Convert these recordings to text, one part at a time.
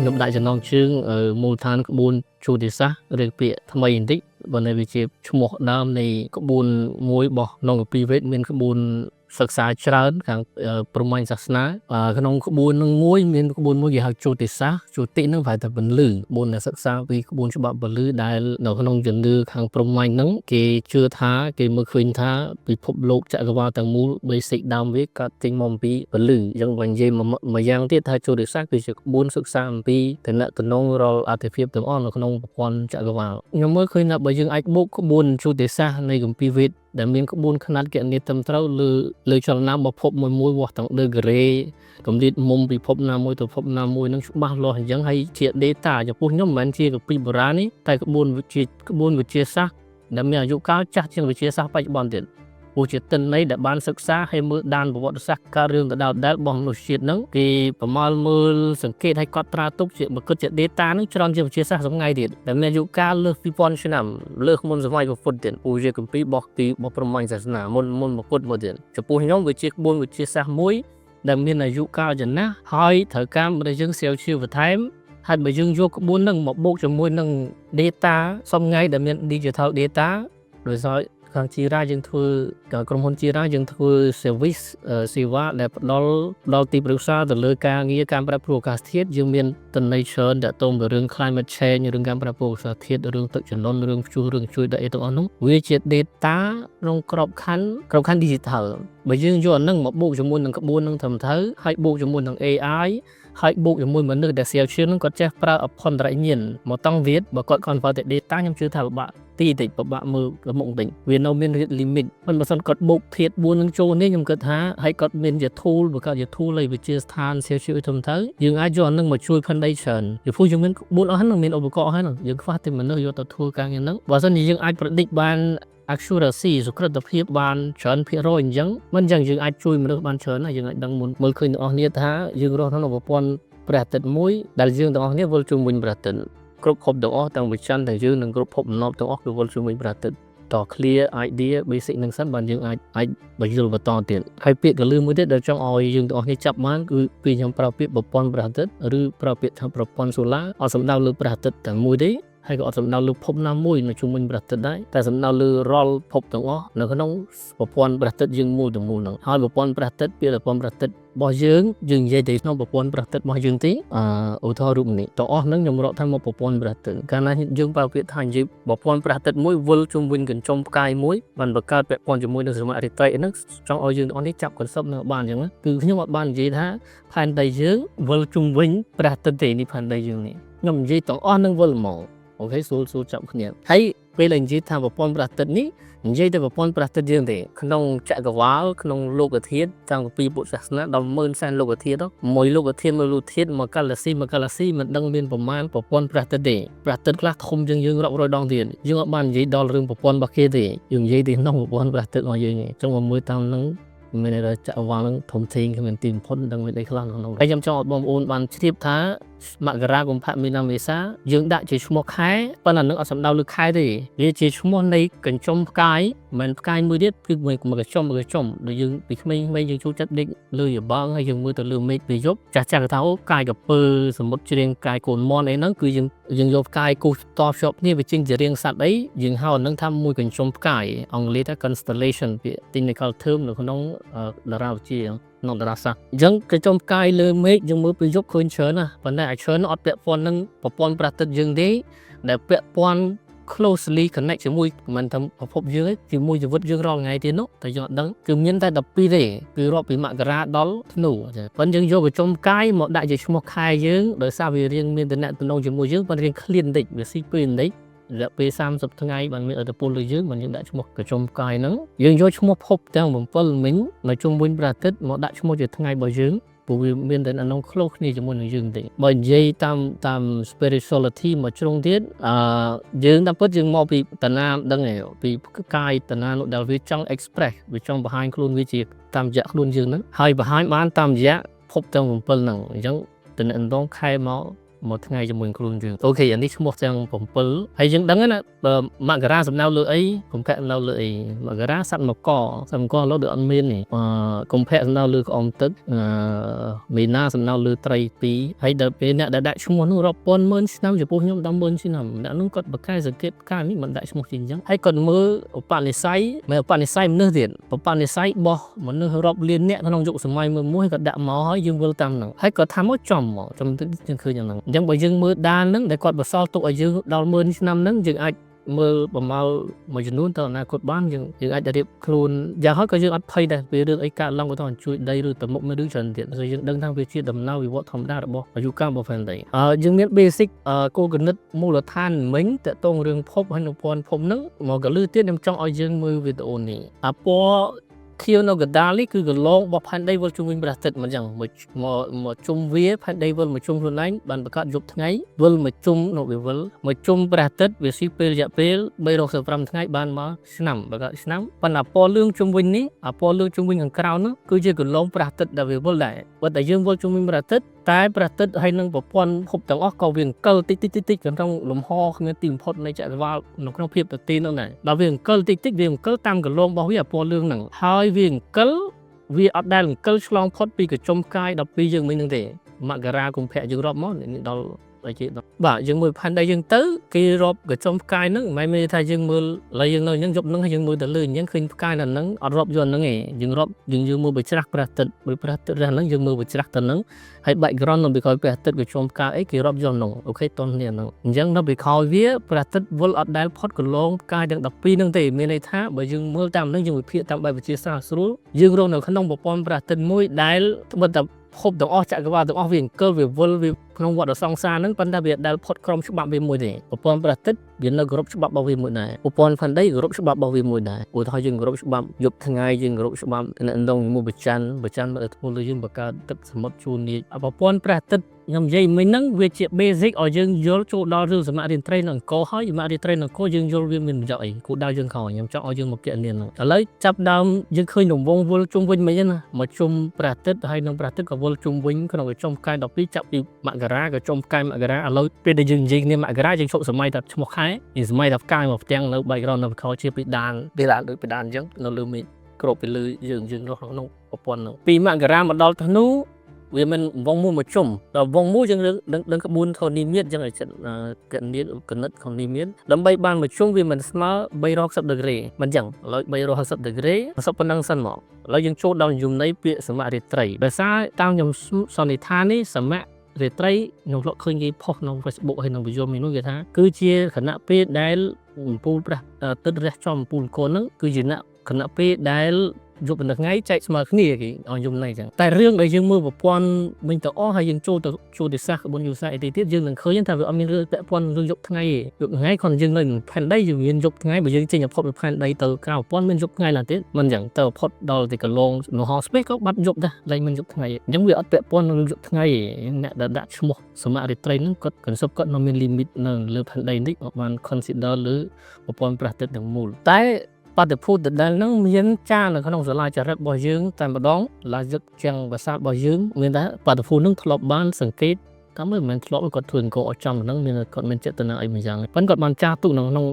ខ្ញុំដាក់ចំណងជើងមូលដ្ឋានក្បួនជោតិសាស្ត្រឬពាក្យថ្មីបន្តិចបើនៅវាជាឈ្មោះដើមនៃក្បួនមួយរបស់ក្នុងគម្ពីរវេទមានក្បួនសិក្សាច្រើនខាងព្រហ្មញ្ញសាសនាក្នុងក្បួននឹងមួយមានក្បួនមួយគេហៅជោតិសាស្ត្រជោតិនឹងប្រែថាពលឺក្បួនដែលសិក្សាពីក្បួនច្បាប់ពលឺដែលនៅក្នុងជំនឿខាងព្រហ្មញ្ញហ្នឹងគេជឿថាគេមើលឃើញថាពិភពលោកចក្រវាឡទាំងមូល basic ដើមវាកើតចេញមកអំពីពលឺអញ្ចឹងបើនិយាយមួយយ៉ាងទៀតថាជោតិសាស្ត្រគឺជាក្បួនសិក្សាអំពីតំណែងរាល់អត្ថិភាពទាំងអស់នៅក្នុងប្រព័ន្ធចក្រវាឡខ្ញុំមើលឃើញថាបើយើងអាចបូកក្បួនជោតិសាស្ត្រនៃគម្ពីរវេទដែលមានក្បួនខ្នាតគណនាត្រឹមត្រូវលើចលនាបភពមួយវាស់ទាំងលើការ៉េកម្រិតមុំពិភពណាមួយទៅពិភពណាមួយនឹងច្បាស់លាស់អញ្ចឹងហើយជា data ចំពោះខ្ញុំមិនមែនជាគម្ពីរបុរាណនេះតែក្បួនវិទ្យាសាស្ត្រដែលមានអាយុកាលចាស់ជាងវិទ្យាសាស្ត្របច្ចុប្បន្នទៀតព្រោះជាទិន្នន័យដែលបានសិក្សាហើយមើលដានប្រវត្តិសាស្ត្រកើតរឿងដដែលរបស់មនុស្សជាតិហ្នឹងគេប្រមាលមើលសង្កេតឲ្យកត់ត្រាទុកជាបើគិតជា data ហ្នឹងច្រើនជាវិទ្យាសាស្ត្រថ្ងៃទៀតដែលមានអាយុកាលលើស 2000 ឆ្នាំលើសមុនសម័យពុទ្ធទៀតព្រោះជាគម្ពីររបស់ព្រហ្មញ្ញសាសនាមុនពុទ្ធមកទៀតចំពោះខ្ញុំវាជាក្បួនវិទ្យាសាស្ត្រមួយដែលមានអាយុកាលចំណាស់ហើយត្រូវការមនុស្សយើងស្រាវជ្រាវបន្ថែមហើយបើយើងយកក្បួនហ្នឹងមកបូកជាមួយនឹង data សំថ្ងៃដែលមាន digital data ដោយសារខាងជីរ៉ាយើងធ្វើក្រុមហ៊ុនជីរ៉ាយើងធ្វើ service សេវាដែលផ្ដល់ទីប្រឹក្សាទៅលើការងារការប្រែប្រួលអាកាសធាតុយើងមានទិន្នន័យច្រើនទាក់ទងទៅរឿង climate change រឿងការប្រែប្រួលអាកាសធាតុរឿងទឹកជំនន់រឿងព្យុះរឿងជួយដល់អីទាំងអស់នោះវាជា data ក្នុងក្របខ័ណ្ឌ digital បើយើងយកអានឹងមកបូកជាមួយនឹងក្បួននឹងត្រឹមត្រូវហើយបូកជាមួយនឹង AI ហើយបូកជាមួយមនុស្សដែលស្រាវជ្រាវនឹងគាត់ចេះប្រើអភន្តរញ្ញាណមកតង់វាបើគាត់ convert data ខ្ញុំជឿថាពិបាកតិចពិបាកមើលទៅមុខបន្តិចវានៅមាន limit មិនបើសិនគាត់បូកធាតុ4នឹងចូលនេះខ្ញុំគិតថាហើយគាត់មានជា tool បើគាត់ជា tool ឲ្យវិទ្យាស្ថានស្រាវជ្រាវទៅយើងអាចយកអានឹងមកជួយផែនដីច្រើនពីព្រោះយើងមាន4អស់ហ្នឹងមានឧបករណ៍ហើយហ្នឹងយើងខ្វះតែមនុស្សយកទៅធ្វើការងារហ្នឹងបើសិនជាយើងអាច predict បាន accuracy សុក្រិតភាពបានច្រើនភាគរយអញ្ចឹងមិនអញ្ចឹងយើងអាចជួយមនុស្សបានច្រើនហើយយើងអាចដឹងមុនមើលឃើញទាំងអស់គ្នាថាយើងរស់ក្នុងប្រព័ន្ធព្រះអាទិត្យមួយដែលយើងទាំងអស់គ្នាវិលជុំវិញព្រះអាទិត្យគ្រប់ភពទាំងអស់ទាំងវិច័ន្ទទាំងយើងនិងគ្រប់ភពអំណប់ទាំងអស់គឺវិលជុំវិញព្រះអាទិត្យត clear idea basic នឹងសិនបានយើងអាចបញ្យល់បន្តទៀតហើយពាក្យកលឺមួយទៀតដែលចង់ឲ្យយើងទាំងអស់គ្នាចាប់បានគឺពេលខ្ញុំប្រើពាក្យប្រព័ន្ធព្រះអាទិត្យឬប្រើពាក្យថាប្រព័ន្ធ solar អត់សំដៅលើព្រះអាទិត្យតែមួយទេហើយក៏អត់សំដៅលើភពណាមួយនៅជុំវិញព្រះអាទិត្យដែរតែសំដៅលើរាល់ភពទាំងអស់នៅក្នុងប្រព័ន្ធព្រះអាទិត្យយើងមូលទាំងមូលហ្នឹងហើយប្រព័ន្ធព្រះអាទិត្យពាក្យប្រព័ន្ធព្រះអាទិត្យរបស់យើងនិយាយទៅក្នុងប្រព័ន្ធព្រះអាទិត្យរបស់យើងទេឧទាហរណ៍រូបនេះទាំងអស់ហ្នឹងខ្ញុំរកថាមកប្រព័ន្ធព្រះអាទិត្យកាលណាយើងប្រើពាក្យថានិយាយប្រព័ន្ធព្រះអាទិត្យមួយវិលជុំវិញកញ្ចុំផ្កាយមួយបានបង្កើតពាក់ព័ន្ធជាមួយនឹងសមត្ថរិទ្ធិហ្នឹងចង់ឲ្យយើងទាំងអស់នេះចាប់ concept នៅបានអញ្ចឹងគឺខ្ញុំអត់បាននិយាយថាផែនដីយើងវិលជុំវិញព្រះអាទិត្យទេនេះផែនដីយើងនេះខ្ញុំនិយាយទាំងអស់ហ្នឹងវិលមកអូខេសួរចាប់គ្នាហើយពេលដែលនិយាយថាប្រព័ន្ធព្រះអាទិត្យនេះនិយាយទៅប្រព័ន្ធព្រះអាទិត្យយើងទេក្នុងចក្រវាឡក្នុងលោកធាតុតាំងពីពុទ្ធសាសនាដល់10000សែនលោកធាតុមួយលោកធាតុមួយកាឡាស៊ីមិនដឹងមានប្រមាណប្រព័ន្ធព្រះអាទិត្យទេព្រះអាទិត្យខ្លះធំជាងយើងរាប់រយដងទៀតយើងអត់បាននិយាយដល់រឿងប្រព័ន្ធរបស់គេទេយើងនិយាយទៅក្នុងប្រព័ន្ធព្រះអាទិត្យរបស់យើងឯងចង់មកមើលតាមហ្នឹងមានតែចក្រវាឡហ្នឹងធំធេងគ្មានទីបំផុតដឹងមានអីខ្លះក្នុងហើយខ្ញុំចង់ឲ្យបងប្អូនបានជ្រាបថាមករាកុម្ភៈមីនាមេសាយើងដាក់ជាឈ្មោះខែប៉ុន្តែនឹងអត់សំដៅលើខែទេវាជាឈ្មោះនៃកញ្ចុំផ្កាយមិនផ្កាយមួយទៀតគឺមួយកញ្ចុំដូចយើងពីក្មេងៗយើងចូលចិត្តដេកលើយបងហើយយើងមើលទៅលើមេឃពេលយប់ចាស់គេថាអូកាយកពើសមុទ្រជ្រៀងកាយកូនមន់អីហ្នឹងគឺយើងយកផ្កាយគូសតភ្ជាប់គ្នាវាចេញជារាងសត្វអីយើងហៅអាហ្នឹងថាមួយកញ្ចុំផ្កាយអង់គ្លេសថា constellation ពាក្យ technical term នៅក្នុងតារាវិទ្យានៅតារាសាស្ត្រអញ្ចឹងកញ្ចុំផ្កាយលើមេឃយើងមើលពេលយប់ឃើញច្រើនណាស់ប៉ុន្តែច្រើនអត់ពាក់ព័ន្ធនឹងប្រព័ន្ធព្រះអាទិត្យយើងទេដែលពាក់ព័ន្ធ closely connect ជាមួយមិនថាប្រភពយើងទេជាមួយជីវិតយើងរាល់ថ្ងៃទៀតនោះតែយើងអត់ដឹងគឺមានតែ12ទេគឺរាប់ពីមករាដល់ធ្នូប៉ុន្តែយើងយកកញ្ចុំផ្កាយមកដាក់ជាឈ្មោះខែយើងដោយសារវារៀងមានតំណែងជាមួយយើងប៉ុន្តែរៀងឃ្លានបន្តិចវាស៊ីពេលបន្តិចរយៈពេល30ថ្ងៃបានមានឥទ្ធិពលលើយើងបានយើងដាក់ឈ្មោះកញ្ចុំផ្កាយហ្នឹងយើងយកឈ្មោះភពទាំង7មិញនៅជុំវិញព្រះអាទិត្យមកដាក់ឈ្មោះជាថ្ងៃរបស់យើងព្រោះវាមានតែអានោះខុសគ្នាជាមួយនឹងយើងទេបើនិយាយតាម spirituality មកជ្រុងទៀតយើងតាមពិតយើងមកពីតាណាដឹងឯងពីកាយតាណានោះដែលវាចង់ express វាចង់បង្ហាញខ្លួនវាជាតាមរយៈខ្លួនយើងហ្នឹងហើយបង្ហាញបានតាមរយៈភពទាំង7ហ្នឹងអញ្ចឹងតំណែងខែមក mộtថ្ងៃជាមួយខ្លួនយើងអូខេអានេះឈ្មោះទាំង7ហើយយើងដឹងណាមករាសំដៅលើអីកុម្ភៈសំដៅលើអីមករាសត្វមកលើដូចអត់មាននេះកុម្ភៈសំដៅលើក្អមទឹកមីនាសំដៅលើត្រី2ហើយដល់ពេលអ្នកដែលដាក់ឈ្មោះនោះរាប់ពាន់ម៉ឺនឆ្នាំចំពោះខ្ញុំ10ម៉ឺនឆ្នាំអ្នកនោះគាត់បកកែសង្កេតផ្កានេះមិនដាក់ឈ្មោះជាអញ្ចឹងហើយគាត់មើលឧបនិស្ស័យមិនឧបនិស្ស័យមនុស្សទៀតឧបនិស្ស័យរបស់មនុស្សរាប់លានអ្នកក្នុងយុគសម័យមួយគាត់ដាក់មកហើយយើងវិលតាមហ្នឹងហើយគាត់ថាមកចំទៅយើងឃើញយ៉ាងហ្នឹងអញ្ចឹងបើយើងមើលដានហ្នឹងដែលគាត់បន្សល់ទុកឲ្យយើងដល់ម៉ឺនឆ្នាំហ្នឹងយើងអាចមើលប្រមាលមួយចំនួនទៅអនាគតបានយើងអាចរៀបខ្លួនយ៉ាងហោចក៏យើងអត់ភ័យដែរពេលរឿងអីកើតឡើងក៏ต้องជួយដីឬទៅមុខមានឬច្រើនទៀតព្រោះយើងដឹងថាវាជាដំណើរវិវត្តធម្មតារបស់អាយុកាលរបស់ផែនដីយើងមាន basic គោលគណិតមូលដ្ឋានមិញតកតងរឿងភពហើយនៅព័ន្ធភពហ្នឹងមកកលឺទៀតខ្ញុំចង់ឲ្យយើងមើលវីដេអូនេះពណ៌ខៀវនៅកណ្ដាលនេះគឺកន្លងរបស់ផែនដីវិលជុំវិញព្រះអាទិត្យមិនចឹងមកជុំវាផែនដីវិលមកជុំខ្លួនឯងបានបង្កើតយប់ថ្ងៃវិលមកជុំនៅវាវិលមកជុំព្រះអាទិត្យវាស៊ីពេលរយៈពេល365ថ្ងៃបានមកឆ្នាំបង្កើតឆ្នាំប៉ុន្តែពណ៌លឿងជុំវិញនេះពណ៌លឿងជុំវិញខាងក្រៅនោះគឺជាកន្លងព្រះអាទិត្យដែលវាវិលដែរបើតែយើងវិលជុំវិញព្រះអាទិត្យតែព្រះអាទិត្យហើយនឹងប្រព័ន្ធភពទាំងអស់ក៏វាអង្គិលតិចក្នុងលំហគ្មានទីបំផុតនៃចក្រវាឡនៅក្នុងភាពទទីនោះដែរដល់វាអង្គិលតិចវាអង្គិលតាមកន្លងរបស់វាពណ៌លឿងហ្នឹងហើយវាអង្គិលវាអត់ដែលអង្គិលឆ្លងផុតពីកញ្ចុំកាយ12យើងមិញហ្នឹងទេមករាកុម្ភៈយើងរាប់មកនេះដល់បាទយើងមើលផែនដីយើងទៅគេរាប់កញ្ចុំផ្កាយហ្នឹងមិនមែនថាយើងមើលឡើយយើងនៅអញ្ចឹងយប់ហ្នឹងហើយយើងមើលទៅលើអញ្ចឹងឃើញផ្កាយនៅហ្នឹងអត់រាប់យន់ហ្នឹងឯងយើងរាប់យើងមើលបិច្រាស់ព្រះអាទិត្យព្រះអាទិត្យរះហ្នឹងយើងមើលបិច្រាស់ទៅហ្នឹងហើយ background នៅពីក្រោយព្រះអាទិត្យកញ្ចុំផ្កាយអីគេរាប់យន់ហ្នឹងអូខេតន់គ្នាហ្នឹងអញ្ចឹងនៅពីក្រោយវាព្រះអាទិត្យវិលអត់ដែលផុតកន្លងផ្កាយទាំង12ហ្នឹងទេមានន័យថាបើយើងមើលតាមហ្នឹងយើងវិភាគតាមបែបវិទ្យាសាស្ត្រស្រួលយើងរស់នៅក្នុងប្រព័ន្ធព្រះអាទិត្យមួយដែលបើតែភពទាំងអស់ចក្រវាឡទាំងអស់វាអង្គិលវាវិលវាក្នុងវដ្តសង្សារហ្នឹងប៉ុន្តែវាដែលផុតក្រមច្បាប់វាមួយទេប្រព័ន្ធព្រះអាទិត្យវានៅគោរពច្បាប់របស់វាមួយដែរប្រព័ន្ធផែនដីគោរពច្បាប់របស់វាមួយដែរឧទាហរណ៍យើងគោរពច្បាប់យប់ថ្ងៃយើងគោរពច្បាប់នៅក្នុងមួយប្រច័នមកធ្វើលើយើងបង្កើតទឹកសមុទ្រជួននេះប្រព័ន្ធព្រះអាទិត្យខ្ញុំនិយាយមិញហ្នឹងវាជា basic ឲ្យយើងយល់ចូលដល់រឿងសមត្ថរៀនត្រីនៅអង្គរហើយសមត្ថរៀនត្រីនៅអង្គរយើងយល់វាមានប្រយោជន៍អីគោលដៅយើងខំខ្ញុំចង់ឲ្យយើងមកគណនាហ្នឹងឥឡូវចាប់ដើមយើងឃើញរង្វង់វិលជុំវិញមិញណាមកជុំព្រះអាទិត្យហើយនឹងព្រះអាទិត្យក៏វិលជុំវិញក្នុងកញ្ចុំផ្កាយ12ចាប់ពីមករាក៏ជុំផ្កាយមករាឥឡូវពេលដែលយើងនិយាយគ្នាមករាយើងឈប់សម័យតែឈ្មោះខែនេះសម័យតែផ្កាយមកផ្ទាំងនៅ background នៅខោជាពីដានដូចពីដានអញ្ចឹងនៅលើមេឃគ្របពីលើយើងរស់ក្នុងប្រព័ន្ធហ្នឹងពីមករាមកដល់ធ្នូវាមិនវងមួយជុំដល់វងមួយយើងដឹងក្បួនធនីមាត្រអញ្ចឹងឲ្យចិត្តកណិតធនីមាត្រដើម្បីបានមួយជុំវាមិនស្មើ360ដឺក្រេមិនអញ្ចឹងឥឡូវ360ដឺក្រេសុបប៉ុណ្ណឹងសិនមកឥឡូវយើងចូលដល់យមន័យពាក្យសមរាត្រីដោយសារតាមខ្ញុំសន្និដ្ឋាននេះសមរាត្រីខ្ញុំធ្លាប់ឃើញគេផុសក្នុង Facebook ហើយក្នុងវិទ្យុមួយនោះគេថាគឺជាគណៈពេលដែលអំពូលព្រះទឹករះចំអំពូលកូនហ្នឹងគឺជាគណៈពេលដែលយប់នៅថ្ងៃចែកស្មើគ្នាគេឲ្យយំណៃចឹងតែរឿងដែលយើងមើលប្រព័ន្ធមិញទៅអស់ហើយយើងចូលទៅសាសក្បួនយុសាអីទៀតយើងនឹងឃើញថាវាអត់មានរឿងពាក់ព័ន្ធរឿងយប់ថ្ងៃទេយប់ថ្ងៃគាត់យើងនៅផែនដីយើងមានយប់ថ្ងៃបើយើងចេញផុតពីផែនដីទៅក្រៅប្រព័ន្ធមានយប់ថ្ងៃឡើងទៀតមិនចឹងទៅផុតដល់ទីកន្លងនៅហោ space ក៏បាត់យប់ដែរឡើងមានយប់ថ្ងៃអញ្ចឹងវាអត់ពាក់ព័ន្ធនឹងយប់ថ្ងៃទេអ្នកដែលដាក់ឈ្មោះសមរាត្រីហ្នឹងគាត់កន្សប់គាត់នៅមាន limit នៅលើផែនដីនេះបាន consider លើប្រព័ន្ធព្រះអាទិត្យទាំងមូលតែបាតុភូតដដែលហ្នឹងមានចានៅក្នុងសាលាចរិតរបស់យើងតែម្ដងឡាយឹកជាងភាសារបស់យើងមានតែបាតុភូតហ្នឹងធ្លាប់បានសង្កេតតាមមិនមែនធ្លាប់គាត់ធ្វើអង្គអត់ចំហ្នឹងមានគាត់មានចេតនាអីមួយយ៉ាងប៉ុន្តែគាត់បានចាស់ទុកក្នុង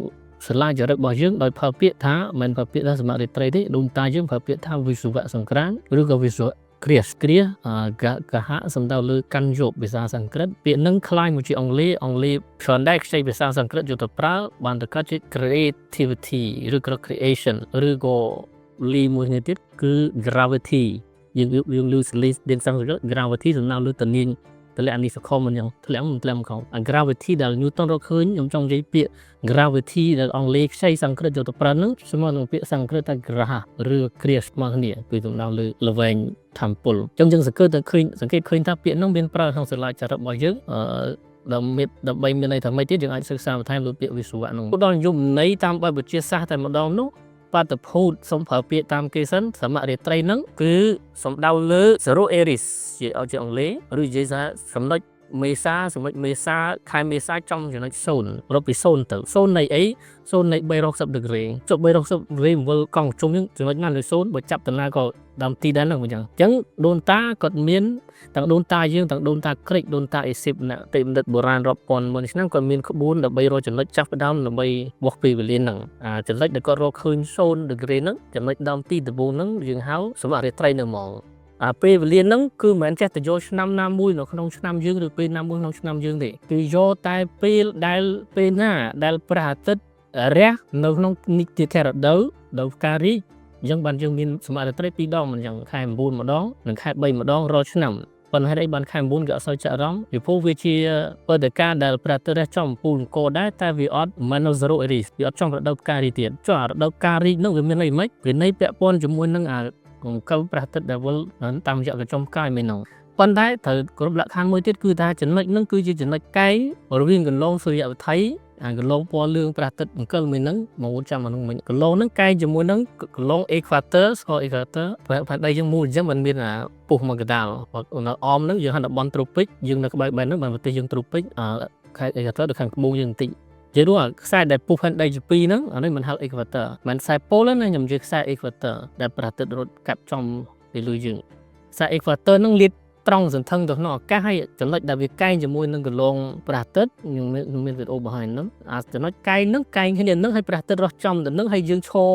សាលាចរិតរបស់យើងដោយប្រើពាក្យថាមិនប្រើពាក្យថាសមរាត្រីទេដូនតាយើងប្រើពាក្យថាវិសុវៈសង្ក្រានឬក៏វិសុវៈគ្រាកហៈសំដៅលើកាន់យកភាសាសំស្ក្រឹតពាក្យហ្នឹងคล้ายមួយជាអង់គ្លេសច្រើនដែរខ្ចីភាសាសំស្ក្រឹតយកទៅប្រើបានទៅកាត់ជា creativity ឬក៏ creation ឬក៏លីមួយនេះទៀតគឺ gravity យើងលើសលីដេនសំស្ក្រឹត gravity សំដៅលើតនាញទម្លាក់នេះសកលមិនយ៉ាងធ្លាក់ខំ gravity ដែល Newton រកឃើញខ្ញុំចង់និយាយពាក្យ gravity ដែលអង់គ្លេសខ្ចីសំស្ក្រឹតយកទៅប្រើហ្នឹងស្មើនឹងពាក្យសំស្ក្រឹតថា graha ឬ kriya ស្មើគ្នាគឺសំដៅលើល្វែងធម្មពលអញ្ចឹងយើងសង្កេតឃើញថាពាក្យហ្នឹងមានប្រើក្នុងសាលាចរិតរបស់យើងដើម្បីមានន័យថាម៉េចទៀតយើងអាចសិក្សាបន្ថែមលើពាក្យវិសុវៈហ្នឹងដល់យមន័យតាមបែបវិទ្យាសាស្ត្រតែម្ដងនោះបាតុភូតសំប្រើពាក្យតាមគេសិនសមរាត្រីហ្នឹងគឺសំដៅលើ zero eris ជាអង់គ្លេសឬនិយាយថាចំណុច មេសាសម្រាប់មេសាខែមេសាចំចំណុច0រកពី0ទៅ0នៃអី0នៃ360 degree ចុះ360 degree វិលកង់ជុំហ្នឹងចំណុចណាលើ0បើចាប់តាណាក៏ដើមទីដែរហ្នឹងអញ្ចឹងដូនតាគាត់មានទាំងដូនតាយើងទាំងដូនតាក្រិចដូនតាអេស៊ីបណាទេបណ្ឌិតបុរាណរាប់ពាន់មុនឆ្នាំគាត់មានក្បួនដើម្បីរកចំណុចចាប់ផ្ដើមដើម្បីវាស់ពីវេលាហ្នឹងចំណុចដែលគាត់រកឃើញ0 degree ហ្នឹងចំណុចដើមទីដំបូងហ្នឹងយើងហៅសម្រាប់រាត្រីនៅហ្មងពេលវេលាហ្នឹងគឺមិនមែនចេះតែយកឆ្នាំណាមួយនៅក្នុងឆ្នាំយើងឬពេលណាមួយក្នុងឆ្នាំយើងទេគឺយកតែពេលណាដែលព្រះអាទិត្យរះនៅក្នុងនិច្ចខែរដូវផ្ការីកអញ្ចឹងបានយើងមានសមត្ថត្រី2ដងអញ្ចឹងខែ9ម្ដងនិងខែ3ម្ដងរាល់ឆ្នាំប៉ុន្តែហេតុអីបានខែ9ក៏អត់សូវចាក់អារម្មណ៍ពីព្រោះវាជាព្រឹត្តិការណ៍ដែលព្រះអាទិត្យរះចំពូលអង្គរដែរតែវាអត់មិននៅ0 Aries វាអត់ចំរដូវផ្ការីកទៀតចុះរដូវផ្ការីកហ្នឹងវាមានអីមិនវានៃពាក់ព័ន្ធជាមួយនឹងកង្កលព្រះអាទិត្យដែលវិលតាមរយៈកញ្ចុំផ្កាយមែនហ្នឹងប៉ុន្តែត្រូវគ្រប់លក្ខខណ្ឌមួយទៀតគឺថាចំណុចហ្នឹងគឺជាចំណុចកែងរវាងកន្លងសូរ្យវត្ថីកន្លងពណ៌លឿងព្រះអាទិត្យអង្គលមួយហ្នឹងមកចាំអាហ្នឹងមិញកន្លងហ្នឹងកែងជាមួយនឹងកន្លង equator ស្គាល់ equator ប្រហែលដីយើងមូលអញ្ចឹងมันមានពុះមកកដាលនៅអមហ្នឹងយើងហៅតំបន់ត្រូពិកយើងនៅក្បែរបែរហ្នឹងបានប្រទេសយើងត្រូពិកខេត្ត equator នៅខាងត្បូងយើងបន្តិចនិយាយរួមខ្សែដែលពុះផែនដីជា2ហ្នឹងអានេះមិនហៅ equator មិនខ្សែប៉ូលណាខ្ញុំនិយាយខ្សែ equator ដែលព្រះអាទិត្យរត់កាប់ចំពីលើយើងខ្សែ equator ហ្នឹងលាតត្រង់សន្ធឹងទៅក្នុងអាកាសហើយចំណុចដែលវាកែងជាមួយនឹងកន្លងព្រះអាទិត្យខ្ញុំមានវីដេអូបង្ហាញហ្នឹងចំណុចកែងហ្នឹងកែងគ្នាហ្នឹងហើយព្រះអាទិត្យរស់ចំទៅហ្នឹងហើយយើងឈរ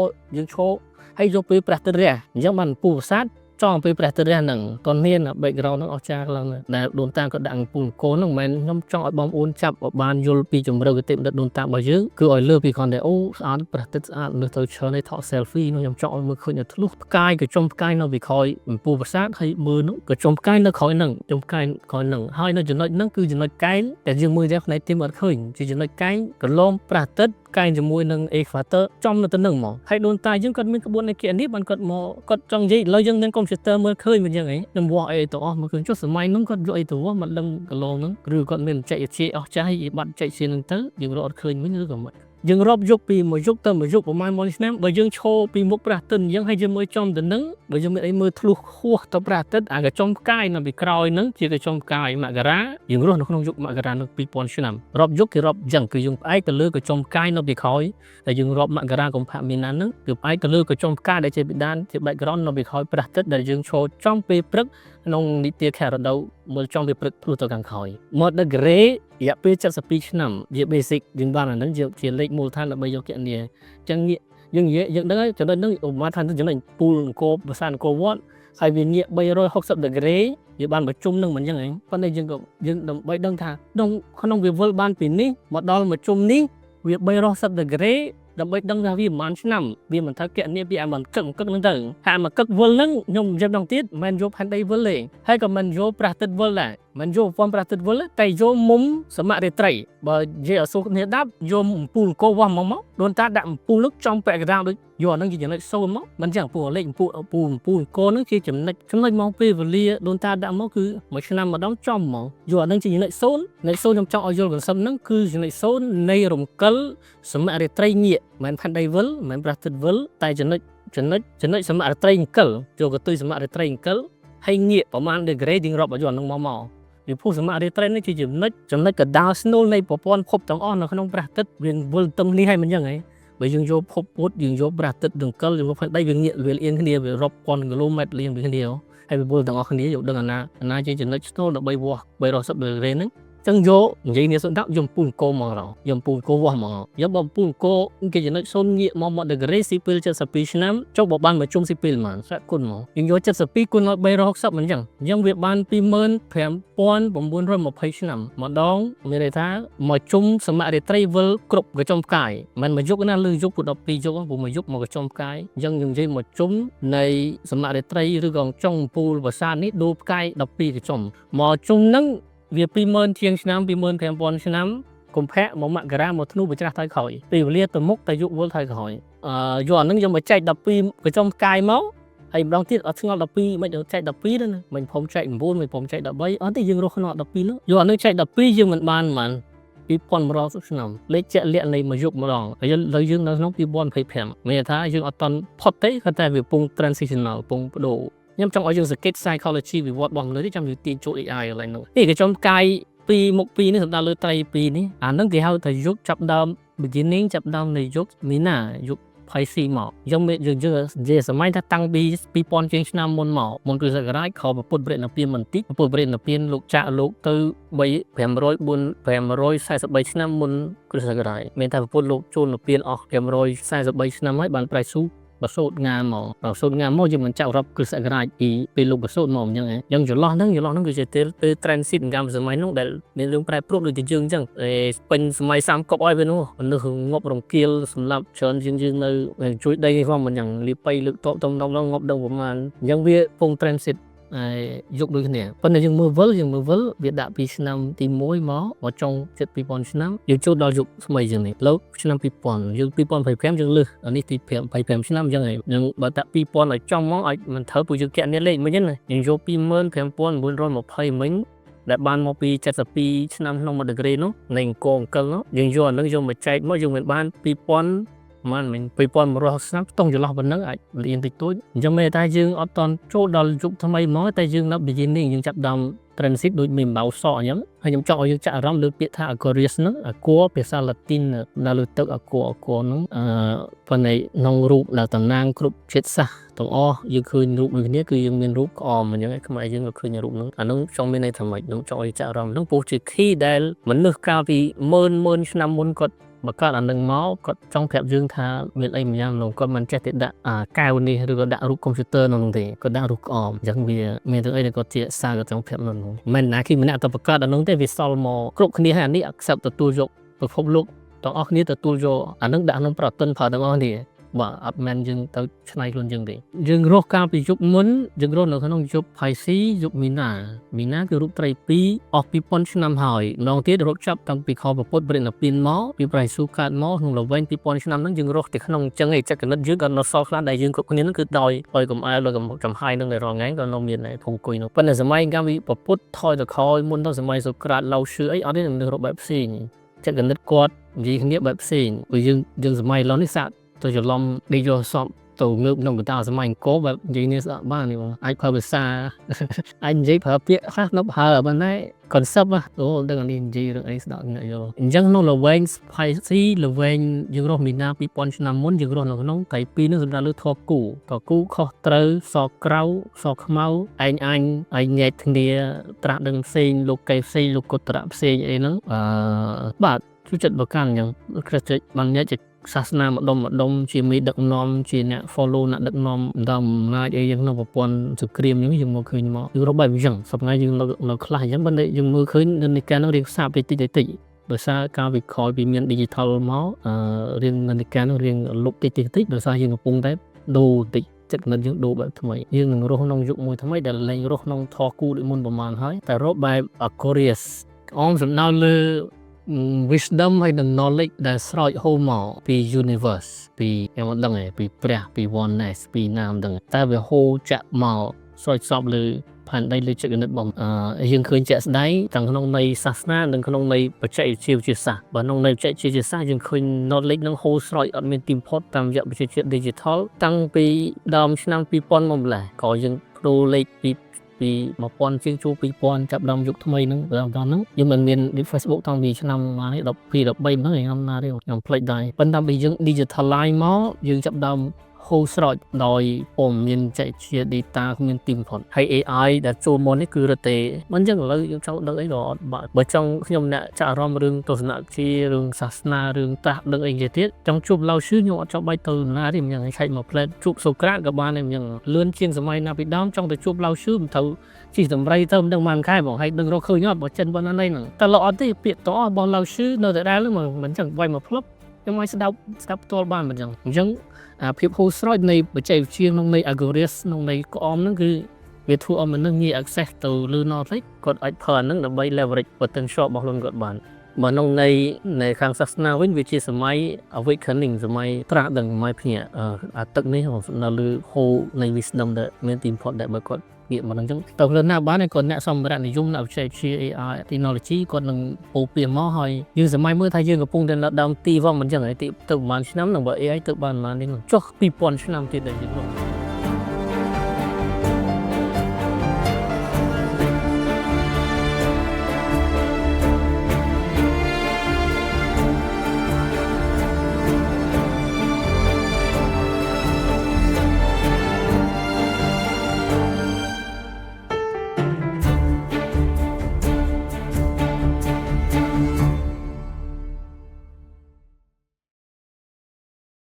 ហើយយកពេលព្រះអាទិត្យរះអញ្ចឹងបានពូប្រាសាទចង់ពេលព្រះអាទិត្យរះហ្នឹងតនមាន background ហ្នឹងអស្ចារ្យខ្លាំងដែលដូនតាក៏ដាក់ពូអង្គរហ្នឹងមិនមែនខ្ញុំចង់ឲ្យបងប្អូនចាប់បានយល់ពីជំរឿនគតិបណ្ឌិតដូនតារបស់យើងគឺឲ្យលើពីគ្រាន់តែអូស្អាតព្រះអាទិត្យស្អាតលើទៅឈរនេះថត selfie នោះខ្ញុំចង់ឲ្យមើលឃើញធ្លុះផ្កាយក៏ចំផ្កាយនៅពីក្រោយពូប្រាសាទហើយមើលនោះក៏ចំផ្កាយនៅក្រោយហ្នឹងចំផ្កាយក្រោយហ្នឹងហើយនៅចំណុចហ្នឹងគឺចំណុចកែងតែយើងមើលតែផ្នែកទីអត់ឃើញជាចំណុចកែងកន្លងព្រះអាទិត្យកែងជាមួយនឹង equator ចំនៅទៅនឹងហ្មងហើយដូនតាយើងគាត់មានក្បួនឯកនេះបានគាត់មកគាត់ចង់និយាយឥឡូវយើងមានកុំព្យូទ័រមើលឃើញមិនយ៉ាងហីខ្ញុំវាស់អីទៅអស់មកឃើញចុះសម័យហ្នឹងគាត់យកអីទៅវាស់មិនដឹងកន្លងហ្នឹងឬគាត់មានបច្ចេកវិទ្យាអស្ចារ្យបាត់បច្ចេកវិទ្យាហ្នឹងទៅយើងរកអត់ឃើញវិញឬក៏មិនយើងរាប់យុគពីមួយយុគទៅមួយយុគប្រហែល100ឆ្នាំបើយើងឈរពីមុខព្រះអាទិត្យអញ្ចឹងហើយយើងមើលចំទៅនឹងបើយើងមានអីមើលធ្លុះហួសទៅព្រះអាទិត្យកញ្ចុំផ្កាយនៅពីក្រោយហ្នឹងជាកញ្ចុំផ្កាយមករាយើងរស់នៅក្នុងយុគមករានៅ2000ឆ្នាំរាប់យុគគេរាប់អញ្ចឹងគឺយើងផ្អែកទៅលើកញ្ចុំផ្កាយនៅពីក្រោយតែយើងរាប់មករាកុម្ភៈមីនាហ្នឹងគឺផ្អែកទៅលើកញ្ចុំផ្កាយដែលជាបិតាជា background នៅពីក្រោយព្រះអាទិត្យដែលយើងឈរចំពេលព្រឹកក្នុងនីតិខែរដូវមើលចំពេលព្រឹកផ្លោះទៅខាងក្រោយ Mother Grey រយៈពេល72ឆ្នាំជា basic យើងបានអាហ្នឹងជាលេខមូលដ្ឋានដើម្បីយកគណនាអញ្ចឹងយើងនិយាយយើងដឹងហើយចំណុចហ្នឹងឧបមាថាចំណុចពូលអង្គរប្រាសាទអង្គរវត្តហើយវាងាក360 degree វាបានប្រជុំនឹងមិនអញ្ចឹងហ៎ប៉ុន្តែយើងដើម្បីដឹងថាក្នុងវាវិលបានពីនេះមកដល់មកជុំនេះវា360 degree ដើម្បីដឹងថាវាប្រហែលឆ្នាំវាមិនថាគណនាពីអាមិនកឹកហ្នឹងទៅហាក់មកកឹកវិលហ្នឹងខ្ញុំនិយាយម្ដងទៀតមិនមែនយកផែនដីវិលទេហើយក៏មិនយកព្រះអាទិត្យវិលដែរមិនយកប្រព័ន្ធព្រះអាទិត្យវិលតែយកមុំសមរាត្រីបើនិយាយឲ្យសួរគ្នាដាប់យកអំពូលអង្គរវាស់មកដូនតាដាក់អំពូលនោះចំពាក់កណ្ដាលដូចយកអាហ្នឹងជាចំណុច0មកមិនចឹងពូលេខអំពូលអង្គរហ្នឹងជាចំណុចមកពេលវេលាដូនតាដាក់មកគឺមួយឆ្នាំម្ដងចំមកយកអាហ្នឹងជាចំណុច0ខ្ញុំចង់ឲ្យយល់កន្សឹមហ្នឹងគឺចំណុច0នៃរំកិលសមរាត្រីងាកមិនផែនដីវិលមិនព្រះអាទិត្យវិលតែចំណុចសមរាត្រីអង្គលយកកតុយសមរាត្រីអង្គលហើយងាកប្រមាណ degree យើងរាប់ឲ្យយកអាហ្នឹងមកពីព្រោះសមរាត្រីនេះជាចំណុចកដាលស្នូលនៃប្រព័ន្ធភពទាំងអស់នៅក្នុងព្រះអាទិត្យវាវិលទៅនេះហើយមិនអញ្ចឹងហ៎បើយើងយកភពពុទ្ធយើងយកព្រះអាទិត្យអង្គលយកផែនដីវាងាកវាលៀនគ្នាវារាប់ពាន់គីឡូម៉ែត្រលៀនពីគ្នាហើយវាវិលទាំងអស់គ្នាយកដឹងអាណាជាចំណុចស្នូលដើម្បីវាស់310 degree ហ្នឹងចឹងយកនិយាយនេះសុនដាក់យកពូលអង្គរមកដល់យកពូលអង្គរវាស់មកយកបើពូលអង្គរគេចំណុច0ងាកមក degree ស៊ីពីល72ឆ្នាំចុះបើបានមកជុំស៊ីពីលហ្មងស្រាក់គុណមកយើងយក72គុណដល់360មិនចឹងវាបាន 25920 ឆ្នាំម្ដងមានន័យថាមកជុំសមរាត្រីវិលគ្រប់កញ្ចុំផ្កាយមិនមកយុគណាលើយុគ12យុគព្រោះមកយុគមកកញ្ចុំផ្កាយអញ្ចឹងយើងនិយាយមកជុំនៃសមរាត្រីឬក៏ចុងពូលប្រាសាទនេះដូរផ្កាយ12កញ្ចុំមកជុំហ្នឹងវា20000ជាងឆ្នាំ25000ឆ្នាំកុម្ភៈមកមករាមកធ្នូបច្រាស់ថយក្រោយពេលវេលាទៅមុខតែយុគវល់ថយក្រោយយកអាហ្នឹងយកមកចែក12កញ្ចុំផ្កាយមកហើយម្ដងទៀតអត់ឆ្ងល់12មិនចែក12ទេណាមិនព្រមចែក9មិនព្រមចែក13អត់ទេយើងរស់ក្នុង12នោះយកអាហ្នឹងចែក12យើងមិនបានហ្មង2110ឆ្នាំលេខជាក់លាក់នៃមួយយុគម្ដងហើយឥឡូវយើងនៅក្នុង2025មានថាយើងអត់តន់ផុតទេគាត់តែវាពង transitional ពងបដូរខ្ញុំចង់ឲ្យយើងសង្កេត psychology វិវត្តរបស់មនុស្សនេះចាំយើងទាញចូល AI កន្លែងនោះនេះកញ្ចុំផ្កាយ ពីមុខពីរនេះសំដៅលើត្រីពីរនេះអាហ្នឹងគេហៅថាយុគចាប់ដើម beginning ចាប់ដើមនៃយុគមីនាយុគផៃស៊ីមកយើងនិយាយសម័យថាតាំងពី2000ជាងឆ្នាំមុនមកមុនគ្រិស្តសករាជខពុទ្ធបរិនិព្វានបន្តិចពុទ្ធបរិនិព្វានលោកចាក់លោកទៅ543ឆ្នាំមុនគ្រិស្តសករាជមានថាពុទ្ធលោកចូលនិព្វានអស់543ឆ្នាំហើយបានប្រែស៊ូបសូតងាមកយើងមិនចាក់រាប់គ្រិស្តសករាជពីពេលលោកបសូតមកអញ្ចឹងយើងចន្លោះហ្នឹងគឺជាពេល transit កម្មសម័យនោះដែលមានរឿងប្រែប្រួលដូចជាយើងអញ្ចឹងពេញសម័យសាមកុបឲ្យវានោះមនុស្សងប់រង្គាលសម្រាប់ច្រើនជាងយើងនៅជួយដីនេះផងមិនយ៉ាងលីប៉ៃលើកតបតំងងប់ដឹងប្រហែលអញ្ចឹងវាពង transit យកដូចគ្នាប៉ុន្តែយើងមើលវិលវាដាក់ពីឆ្នាំទី1មកចុងជិត2000ឆ្នាំយើងចូលដល់យុគថ្មីជាងនេះលើឆ្នាំ2000យើង2025យើងលើសអានេះទី25ឆ្នាំអញ្ចឹងហើយយើងបើដាក់2000ឲ្យចំមកឲ្យមិនត្រូវពួកយើងកែនេះលេខមិនហ្នឹងយើងយក25920មិញដែលបានមកពី72ឆ្នាំក្នុង1ដឺក្រេនោះនៃអង្គរអង្គលនោះយើងយកអានឹងយកមកចែកមកយើងមិនបាន2000មិន2100ឆ្នាំខ្ទង់ចន្លោះប៉ុណ្ណឹងអាចលៀនតិចតួចអញ្ចឹងមែនតែយើងអត់តន់ចូលដល់យុគថ្មីមកតែយើងនៅ beginning យើងចាប់ដើម transit ដូចមានបៅសក់អញ្ចឹងហើយខ្ញុំចង់ឲ្យយើងចាក់អារម្មណ៍លើពាក្យថា Aquarius ហ្នឹង Aqua ភាសាឡាទីននៅលើទឹក Aqua ហ្នឹងប៉ុន្តែក្នុងរូបដែលតំណាងគ្រប់ជាតិសាសន៍ទាំងអស់យើងឃើញរូបដូចគ្នាគឺយើងមានរូបក្អមអញ្ចឹងខ្មែរយើងក៏ឃើញរូបហ្នឹងអាហ្នឹងចង់មានន័យថាម៉េចខ្ញុំចង់ឲ្យចាក់អារម្មណ៍ហ្នឹងពោលជា key ដែលមនុស្សកាលពីម៉ឺនឆ្នាំមុនគាត់បើកើតអានឹងមកគាត់ចង់ប្រាប់យើងថាមានអីម្យ៉ាងនោះគាត់មិនចេះតែដាក់កែវនេះឬក៏ដាក់រូបកុំព្យូទ័រនោះទេគាត់ដាក់រូបក្អមអញ្ចឹងវាមានរឿងអីដែលគាត់ជាសារគាត់ចង់ប្រាប់នោះមិនណាគេម្នាក់ទៅបង្កើតអានោះទេវាសល់មកគ្រប់គ្នាហើយអានេះ accept ទទួលយកពិភពលោកទាំងអស់គ្នាទទួលយកអានឹងដាក់ក្នុងប្រតិទិនប្រើទាំងអស់នេះបាទអត់មែនយើងទៅឆ្នៃខ្លួនយើងទេយើងរស់កាលពីយុគមុនយើងរស់នៅក្នុងយុគផៃស៊ីយុគមីណាគឺរូបត្រី2អស់2000ឆ្នាំហើយម្ដងទៀតរត់ចាប់តាំងពីខពុទ្ធបរិនិព្វានមកពីប្រៃស៊ូកើតមកក្នុងល្វែង2000ឆ្នាំហ្នឹងយើងរស់តែក្នុងអញ្ចឹងឯចិត្តគណិតយើងក៏នៅសល់ខ្លះដែលយើងគ្រប់គ្នាហ្នឹងគឺដោយកំអែលដោយចំហាយនឹងរងថ្ងៃក៏នៅមានដែរភូមិគុយនោះប៉ុន្តែសម័យកាលពីពុទ្ធថយទៅខយមុនដល់សម័យសូក្រាតឡៅឈឺអីអត់ទេនឹងរកបែបផ្សេងចិត្តគណិតគាត់និយាយគ្នាបែបផ្សេងព្រោះយើងសម័យឡូវនេះសាក់ទៅច្រឡំដេកយកសពទៅងើបក្នុងកតាសម័យអង្គរបែបនិយាយនេះស្ដាប់បាននេះបងអាចប្រើភាសាអាចនិយាយប្រើពាក្យខ្លះនៅប្រើប៉ុន្តែ concept អូដឹងអានេះនិយាយរឿងអីស្ដាប់អ្នកយកអញ្ចឹងក្នុងល្វែង spicy ល្វែងយើងរស់មីណា2000ឆ្នាំមុនយើងរស់នៅក្នុងត្រី2នឹងសម្រាប់លើធរគូខុសត្រូវសក្រៅសខ្មៅឯងញែកគ្នាត្រាស់ដឹងផ្សេងលោកកេផ្សេងលោកកុត្រៈផ្សេងអីហ្នឹងបាទជួយចិត្តបកានអញ្ចឹងគ្រិស្តបានញែកសាសនាម្ដុំជាមេដឹកនាំជាអ្នក follow អ្នកដឹកនាំដំណើរអីយ៉ាងក្នុងប្រព័ន្ធសង្គ្រាមហ្នឹងយើងមកឃើញមកគឺរបៀបអញ្ចឹងសប្តាហ៍យើងនៅខ្លះអញ្ចឹងប៉ុន្តែយើងមើលឃើញនៅនៃការនោះរៀងសាបតិចដោយសារការវិខពីមាន digital មករៀងនៅនៃការនោះរៀងលុបតិចដោយសារយើងកំពុងតែដូរតិចចិត្តគណិតយើងដូរបែបថ្មីយើងនឹងរស់ក្នុងយុគមួយថ្មីដែលលែងរស់ក្នុងធរគូដូចមុនប្រហែលហើយតែរកបែប Aquarius សំដៅលើ wisdom ហើយនិង knowledge ដែលស្រោចហូរមកពី universe ពីខ្ញុំមិនដឹងទេពីព្រះពី oneness ពីណាមដឹងតែវាហូរចាក់មកស្រោចសពលើផែនដីលើចិត្តគណិតបំយើងឃើញជាក់ស្ដែងទាំងក្នុងន័យសាសនានិងក្នុងន័យបច្ចេកវិទ្យាវិទ្យាសាស្ត្របើក្នុងន័យបច្ចេកវិទ្យាសាស្ត្រយើងឃើញ knowledge នឹងហូរស្រោចអត់មានទីផុតតាមរយៈបច្ចេកវិទ្យា digital តាំងពីដើមឆ្នាំ2000មកម្ល៉េះក៏យើងប្ដូរលេខពី1000ជាងជួប2000ចាប់ដើមយុគថ្មីហ្នឹងដល់ហ្នឹងយើងមិនមាន Facebook តាំងពីឆ្នាំនេះ12 13ហ្នឹងខ្ញុំណាទេខ្ញុំភ្លេចដែរប៉ុន្តែពេលយើង digitalize មកយើងចាប់ដើមហូរស្រោចដោយព័ត៌មានចែកជា data គ្មានទីបំផុតហើយ AI ដែលចូលមកនេះគឺរត់ទេមិនអញ្ចឹងឥឡូវយើងចង់ដឹងអីក៏អត់បើចង់ខ្ញុំអ្នកចាក់អារម្មណ៍រឿងទស្សនវិជ្ជារឿងសាសនារឿងតាស់ដឹងអីទៀតចង់ជួបឡៅឈឺខ្ញុំអត់ចង់បាច់ទៅណាទេមិនអញ្ចឹងឆែកមកផ្លែតជួបសូក្រាតក៏បានដែរមិនអញ្ចឹងលឿនជាងសម័យណាពីដើមចង់ទៅជួបឡៅឈឺមិនត្រូវជិះតម្រៃទៅមិនដឹងបានខែបងហើយដឹងរកឃើញអត់បើចិនប៉ុណ្ណានេះហ្នឹងតែលោកអត់ទេពាក្យតរបស់ឡៅឈឺនៅតែដែរមិនអញ្ចឹងវាយមកផ្លឹបខ្ញុំឲ្យស្ដាប់ផ្ទាល់បានមិនអញ្ចឹងភាពហូរស្រោចនៃបច្ចេកវិទ្យាក្នុងនៃ algorithm ក្នុងនៃក្អមហ្នឹងគឺវាធ្វើឲ្យមនុស្សងាយ access ទៅលើ knowledge គាត់អាចប្រើហ្នឹងដើម្បី leverage potential របស់ខ្លួនគាត់បានបើក្នុងនៃខាងសាសនាវិញវាជាសម័យ awakening សម័យត្រាស់ដឹងសម័យភ្ញាក់ទឹកនេះនៅលើហូរនៃ wisdom ដែលមានទីបំផុតដែលបើគាត់ងាកមកអញ្ចឹងទៅលើណាបានគាត់អ្នកសម្រាប់និយមអ្នកបច្ចេកវិទ្យា AI technology គាត់នឹងពោពីមកហើយយើងសម័យមើលថាយើងកំពុងតែនៅដើមទីវងមិនអញ្ចឹងហើយទីទៅប្រហែលឆ្នាំនឹងបើ AI ទៅបានប្រហែលនេះចុះ2000ឆ្នាំទៀតដែលយើង